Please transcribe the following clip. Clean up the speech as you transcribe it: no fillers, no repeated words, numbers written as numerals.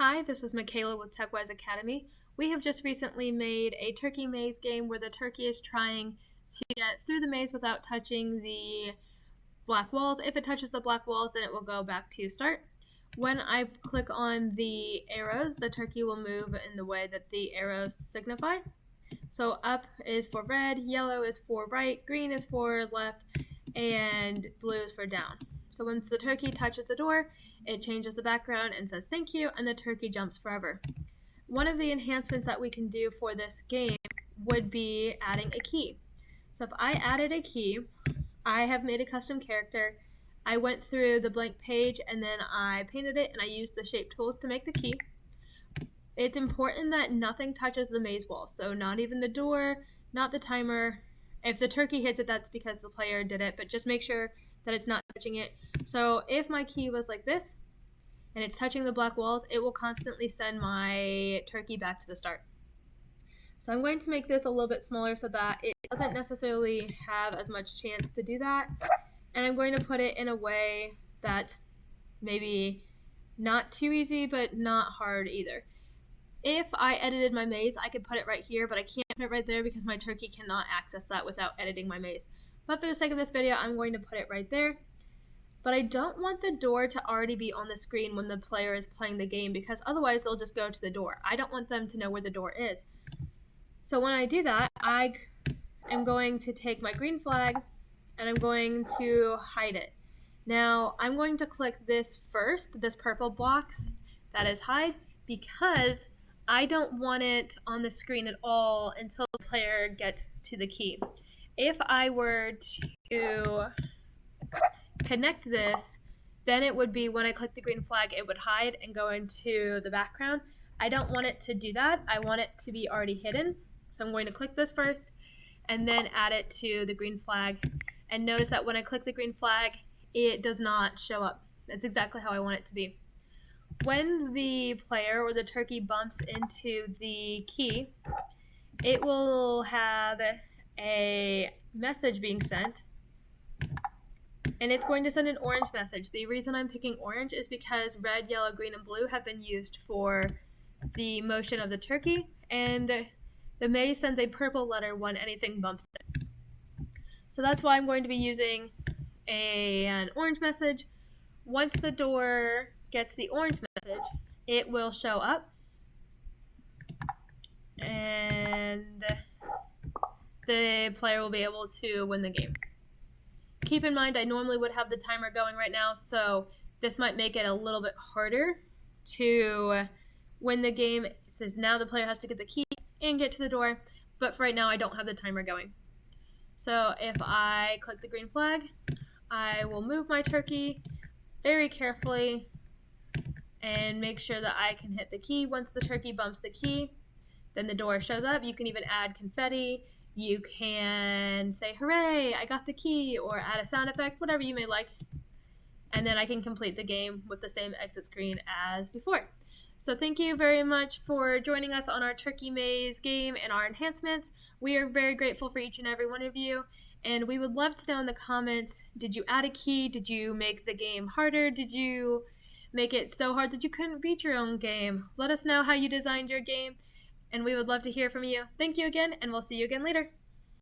Hi, this is Mikayla with TechWise Academy. We have just recently made a turkey maze game where the turkey is trying to get through the maze without touching the black walls. If it touches the black walls, then it will go back to start. When I click on the arrows, the turkey will move in the way that the arrows signify. So up is for red, yellow is for right, green is for left, and blue is for down. So once the turkey touches the door, it changes the background and says thank you, and the turkey jumps forever. One of the enhancements that we can do for this game would be adding a key. So if I added a key, I have made a custom character. I went through the blank page and then I painted it and I used the shape tools to make the key. It's important that nothing touches the maze wall, so not even the door, not the timer. If the turkey hits it, that's because the player did it, but just make sure that it's not touching it. So if my key was like this, and it's touching the black walls, it will constantly send my turkey back to the start. So I'm going to make this a little bit smaller so that it doesn't necessarily have as much chance to do that. And I'm going to put it in a way that's maybe not too easy, but not hard either. If I edited my maze, I could put it right here, but I can't put it right there because my turkey cannot access that without editing my maze. But for the sake of this video, I'm going to put it right there. But I don't want the door to already be on the screen when the player is playing the game because otherwise they'll just go to the door. I don't want them to know where the door is. So when I do that, I am going to take my green flag and I'm going to hide it. Now I'm going to click this first, this purple box that is hide, because I don't want it on the screen at all until the player gets to the key. If I were to connect this, then it would be when I click the green flag, it would hide and go into the background. I don't want it to do that. I want it to be already hidden. So I'm going to click this first and then add it to the green flag. And notice that when I click the green flag, it does not show up. That's exactly how I want it to be. When the player or the turkey bumps into the key, it will have a message being sent, and it's going to send an orange message. The reason I'm picking orange is because red, yellow, green, and blue have been used for the motion of the turkey, and the maze sends a purple letter when anything bumps it. So that's why I'm going to be using an orange message. Once the door gets the orange message, it will show up and the player will be able to win the game. Keep in mind, I normally would have the timer going right now, so this might make it a little bit harder to win the game, since now the player has to get the key and get to the door, but for right now I don't have the timer going. So if I click the green flag, I will move my turkey very carefully and make sure that I can hit the key. Once the turkey bumps the key, then the door shows up. You can even add confetti. You can say, hooray, I got the key, or add a sound effect, whatever you may like. And then I can complete the game with the same exit screen as before. So thank you very much for joining us on our Turkey Maze game and our enhancements. We are very grateful for each and every one of you. And we would love to know in the comments, did you add a key? Did you make the game harder? Did you make it so hard that you couldn't beat your own game? Let us know how you designed your game, and we would love to hear from you. Thank you again, and we'll see you again later.